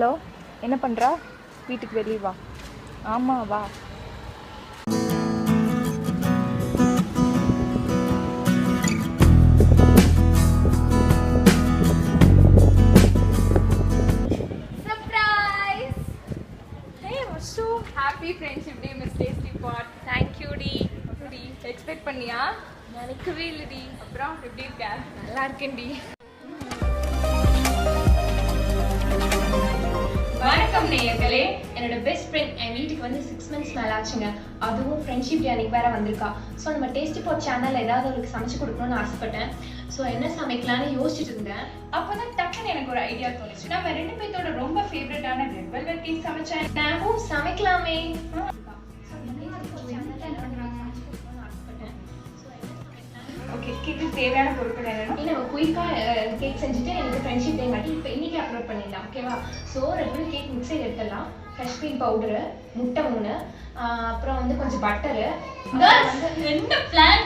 Hello, என்ன பண்ணுறா? வீட்டுக்கு வெளியே வா. ஆமாம் வா. Surprise! Hey Varshu, happy friendship day, Miss Tasty Pot. Thank you டி. எக்ஸ்பெக்ட் பண்ணியா? நினைக்கவே இல்லைடி. அப்புறம் எப்படி இருக்க? நல்லா இருக்கேன்டி. வணக்கம் நேயர்களே, என்னோட பெஸ்ட் ஃப்ரெண்ட் என் வீட்டுக்கு வந்து 6 months மேலே ஆச்சுங்க. அதுவும் ஃப்ரெண்ட்ஷிப் டே அன்னைக்கு வேற வந்திருக்கா. ஸோ நம்ம டேஸ்டி பாட் சேனலில் ஏதாவது அவளுக்கு சமைச்சு கொடுக்கணும்னு ஆசைப்பட்டேன். ஸோ என்ன சமைக்கலான்னு யோசிச்சுட்டு இருந்தேன். அப்போதான் டக்குன்னு எனக்கு ஒரு ஐடியா தோணுச்சு. நம்ம ரெண்டு பேர்த்தோட ரொம்ப ஃபேவரட்டான ரெட் வெல்வெட் கேக் சமைச்சேன். நாமும் சமைக்கலாமே. ஓகே, கேக்கு தேவையான பொருட்கள் என்னன்னா நம்ம குயிக்காக கேக் செஞ்சுட்டு எனக்கு ஃப்ரெண்ட்ஷிப் டே மாட்டி இப்போ இன்னைக்கு அப்லோட் பண்ணிடலாம். ஓகேவா? ஸோ ரெகுலர் கேக் மிக்ஸை எடுத்துடலாம். ஃப்ரெஷ் க்ரீம் பவுடரு, முட்டை 3, அப்புறம் வந்து கொஞ்சம் பட்டரு. என்ன பிளான்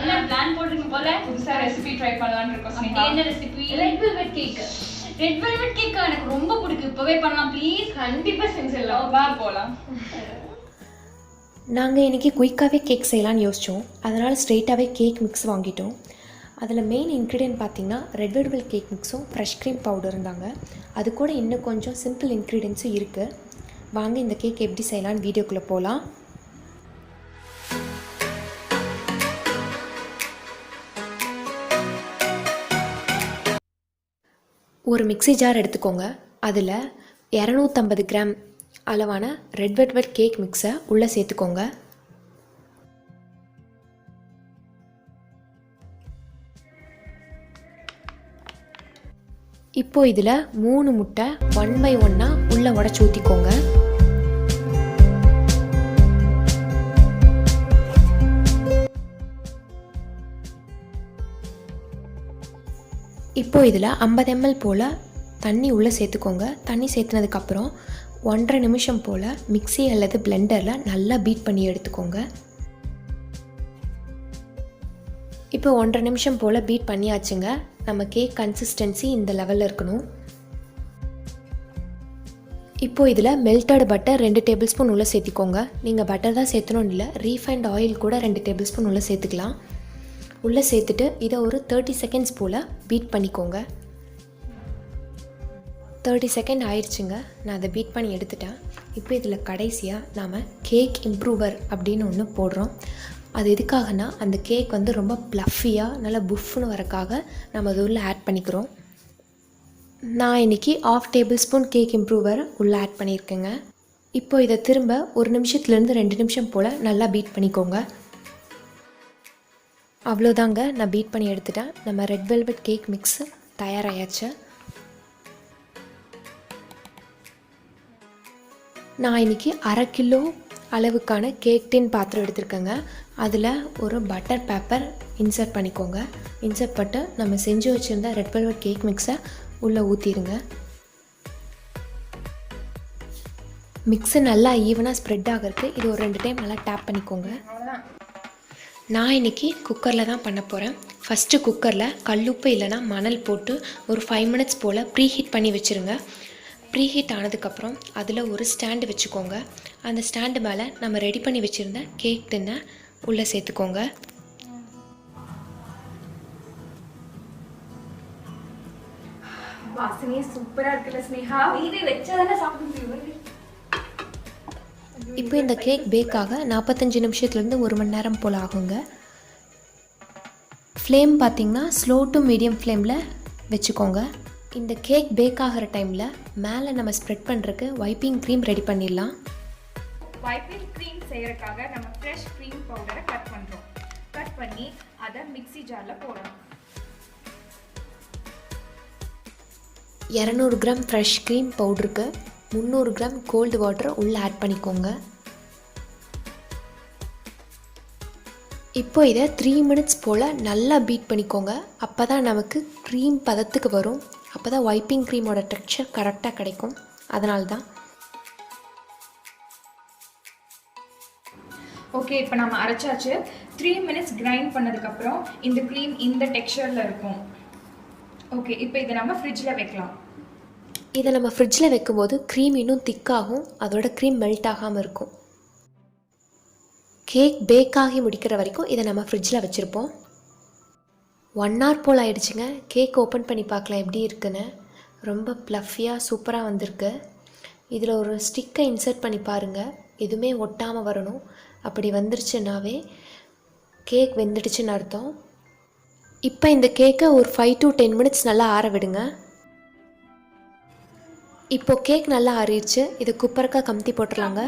என்ன பிளான் போட்டுருங்க போல. புதுசா ரெசிபி ட்ரை பண்ணலாம்னு இருக்கோம் ஸ்னேகா. என்ன recipe? Red velvet cake. Red velvet cake எனக்கு ரொம்ப பிடிக்கும். இப்பவே பண்ணலாம் ப்ளீஸ். கண்டிப்பாக செஞ்சிடலாம். வா போலாம். நாங்கள் இன்றைக்கி குயிக்காகவே கேக் செய்யலான்னு யோசித்தோம். அதனால் ஸ்ட்ரெயிட்டாகவே கேக் மிக்ஸ் வாங்கிட்டோம். அதில் மெயின் இன்க்ரீடியன்ட் பார்த்திங்கன்னா ரெட் வெல்வெட் கேக் மிக்ஸும் ஃப்ரெஷ் க்ரீம் பவுடர் இருந்தாங்க. அது கூட இன்னும் கொஞ்சம் சிம்பிள் இன்க்ரீடியன்ஸும் இருக்குது. வாங்க இந்த கேக் எப்படி செய்யலான்னு வீடியோக்குள்ளே போகலாம். ஒரு மிக்ஸி ஜார் எடுத்துக்கோங்க. அதில் 250 கிராம் அளவான ரெட் வெல்வெட் கேக் மிக்ஸை உள்ளே சேர்த்துக்கோங்க. இப்போது இதில் 3 முட்டை 1 by 1 உள்ளே உடச்சி ஊற்றிக்கோங்க. இப்போது இதில் 50 ml போல் தண்ணி உள்ளே சேர்த்துக்கோங்க. தண்ணி சேர்த்துனதுக்கப்புறம் 1.5 நிமிஷம் போல் மிக்ஸி அல்லது பிளெண்டரில் நல்லா பீட் பண்ணி எடுத்துக்கோங்க. இப்போ 1.5 நிமிஷம் போல் பீட் பண்ணியாச்சுங்க. நம்ம கேக் கன்சிஸ்டன்சி இந்த லெவலில் இருக்கணும். இப்போது இதில் மெல்டட் பட்டர் 2 டேபிள் ஸ்பூன் உள்ளே சேர்த்திக்கோங்க. நீங்கள் பட்டர் தான் சேர்த்தணும்னு இல்லை, ரீஃபைண்ட் ஆயில் கூட 2 டேபிள் ஸ்பூன் உள்ளே சேர்த்துக்கலாம். உள்ளே சேர்த்துட்டு இதை ஒரு 30 செகண்ட்ஸ் போல் பீட் பண்ணிக்கோங்க. 30 செகண்ட் ஆயிடுச்சுங்க. நான் அதை பீட் பண்ணி எடுத்துட்டேன். இப்போ இதில் கடைசியாக நாம் கேக் இம்ப்ரூவர் அப்படின்னு ஒன்று போடுறோம். அது எதுக்காகனா அந்த கேக் வந்து ரொம்ப ப்ளஃபியாக நல்லா புஃப்னு வரக்காக நம்ம அது உள்ளே ஆட் பண்ணிக்கிறோம். நான் இன்றைக்கி 1/2 டேபிள் ஸ்பூன் கேக் இம்ப்ரூவர் உள்ளே ஆட் பண்ணியிருக்கேங்க. இப்போ இதை திரும்ப 1 நிமிஷத்துலேருந்து 2 நிமிஷம் போல் நல்லா பீட் பண்ணிக்கோங்க. அவ்வளோதாங்க, நான் பீட் பண்ணி எடுத்துட்டேன். நம்ம ரெட் வெல்வெட் கேக் மிக்ஸ் தயாராகியாச்சு. நான் இன்றைக்கி 1/2 கிலோ அளவுக்கான கேக் டின் பாத்திரம் எடுத்துருக்கேங்க. அதில் ஒரு பட்டர் பேப்பர் இன்சர்ட் பண்ணிக்கோங்க. இன்சர்ட் பண்ணிட்டு நம்ம செஞ்சு வச்சுருந்த ரெட் வெல்வெட் கேக் மிக்ஸை உள்ளே ஊற்றிடுங்க. மிக்ஸு நல்லா ஈவனாக ஸ்ப்ரெட் ஆகிறதுக்கு இது ஒரு 2 டைம் நல்லா டேப் பண்ணிக்கோங்க. நான் இன்றைக்கி குக்கரில் தான் பண்ண போகிறேன். ஃபஸ்ட்டு குக்கரில் கல்லுப்பு இல்லைனா மணல் போட்டு ஒரு 5 minutes போல் ப்ரீஹீட் பண்ணி வச்சுருங்க. ப்ரீஹீட் ஆனதுக்கப்புறம் அதில் ஒரு ஸ்டாண்டு வச்சுக்கோங்க. அந்த ஸ்டாண்டு மேலே நம்ம ரெடி பண்ணி வச்சுருந்த கேக் டின்னை உள்ளே சேர்த்துக்கோங்க. வாசனையே சூப்பரா இருக்குல்ல ஸ்னேகா. இது வெச்சதானே சாப்பிட முடியும். இப்போ இந்த கேக் பேக்காக 45 நிமிஷத்துலேருந்து 1 மணி நேரம் போல் ஆகுங்க. ஃப்ளேம் பார்த்திங்கன்னா ஸ்லோ டு மீடியம் ஃப்ளேமில் வச்சுக்கோங்க. இந்த கேக் பேக் ஆகிற டைமில் மேலே நம்ம ஸ்ப்ரெட் பண்ணுறதுக்கு வைப்பிங் க்ரீம் ரெடி பண்ணிடலாம். வைப்பிங் க்ரீம் செய்யறதுக்காக நம்ம ஃப்ரெஷ் க்ரீம் பவுடரை கட் பண்ணுறோம். கட் பண்ணி அதை மிக்ஸி ஜாரில் போடணும். 200 கிராம் ஃப்ரெஷ் க்ரீம் பவுடருக்கு 300 கிராம் கோல்டு வாட்டர் உள்ளே ஆட் பண்ணிக்கோங்க. இப்போ இதை 3 minutes போல் நல்லா பீட் பண்ணிக்கோங்க. அப்போ தான் நமக்கு க்ரீம் பதத்துக்கு வரும். அப்போ தான் வைப்பிங் க்ரீமோட டெக்ஸ்சர் கரெக்டாக கிடைக்கும். அதனால தான். ஓகே, இப்போ நம்ம அரைச்சாச்சு. 3 minutes கிரைண்ட் பண்ணதுக்கப்புறம் இந்த க்ரீம் இந்த டெக்ஸ்சரில் இருக்கும். ஓகே, இப்போ இதை நம்ம ஃப்ரிட்ஜில் வைக்கலாம். இதை நம்ம ஃப்ரிட்ஜில் வைக்கும்போது க்ரீம் இன்னும் திக்காகும், அதோட க்ரீம் மெல்ட் ஆகாமல் இருக்கும். கேக் பேக் ஆகி முடிக்கிற வரைக்கும் இதை நம்ம ஃப்ரிட்ஜில் வச்சுருப்போம். 1 hour போல் ஆயிடுச்சுங்க. கேக் ஓப்பன் பண்ணி பார்க்கலாம் எப்படி இருக்குன்னு. ரொம்ப ப்ளஃபியாக சூப்பராக வந்திருக்கு. இதில் ஒரு ஸ்டிக்கை இன்சர்ட் பண்ணி பாருங்கள், எதுவுமே ஒட்டாமல் வரணும். அப்படி வந்துருச்சுன்னாவே கேக் வெந்துடுச்சுன்னு அர்த்தம். இப்போ இந்த கேக்கை ஒரு 5 to 10 minutes நல்லா ஆற விடுங்க. இப்போது கேக் நல்லா ஆறிடுச்சு. இது குப்பருக்கா கமுத்தி போட்டுடலாங்க.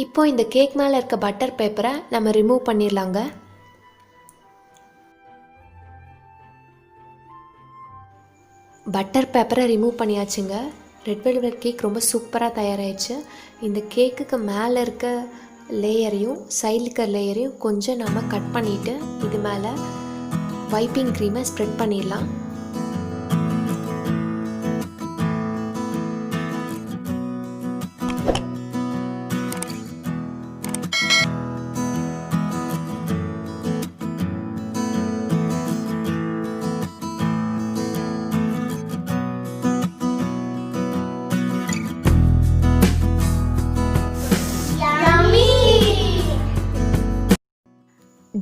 இப்போது இந்த கேக் மேலே இருக்க பட்டர் பேப்பரை நம்ம ரிமூவ் பண்ணிடலாங்க. பட்டர் பேப்பரை ரிமூவ் பண்ணியாச்சுங்க. ரெட் வெல்வெட் கேக் ரொம்ப சூப்பராக தயாராகிடுச்சு. இந்த கேக்குக்கு மேலே இருக்க லேயரையும் சைடில் இருக்க லேயரையும் கொஞ்சம் நம்ம கட் பண்ணிவிட்டு இது மேலே வைப்பிங் க்ரீமை ஸ்ப்ரெட் பண்ணிடலாம்.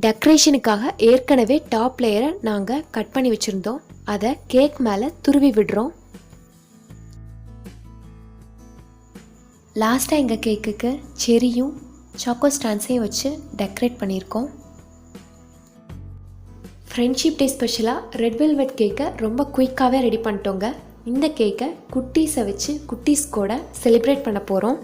டெக்கரேஷனுக்காக ஏற்கனவே டாப் லேயரை நாங்கள் கட் பண்ணி வச்சுருந்தோம். அதை கேக் மேலே துருவி விடுறோம். லாஸ்ட்டாக எங்கள் கேக்குக்கு செரியும் சாக்கோ ஸ்டான்ஸையும் வச்சு டெக்கரேட் பண்ணியிருக்கோம். ஃப்ரெண்ட்ஷிப் டே ஸ்பெஷலாக ரெட் வெல்வெட் கேக்கை ரொம்ப குயிக்காகவே ரெடி பண்ணிட்டோங்க. இந்த கேக்கை குட்டீஸை வச்சு குட்டீஸ் கூட செலிப்ரேட் பண்ண போகிறோம்.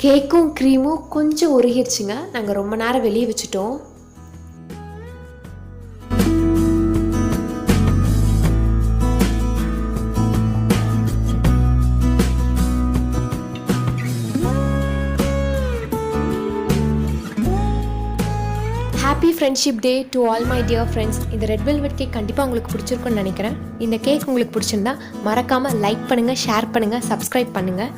கேக்கும் க்ரீமும் கொஞ்சம் உருகிடுச்சுங்க. நாங்கள் ரொம்ப நேரம் வெளியே வச்சுட்டோம். Happy friendship day to all my dear friends. இந்த ரெட் வெல்வெட் கேக் கண்டிப்பாக உங்களுக்கு பிடிச்சிருக்குன்னு நினைக்கிறேன். இந்த கேக் உங்களுக்கு பிடிச்சிருந்தா மறக்காமல் லைக் பண்ணுங்கள், ஷேர் பண்ணுங்கள், சப்ஸ்கிரைப் பண்ணுங்கள்.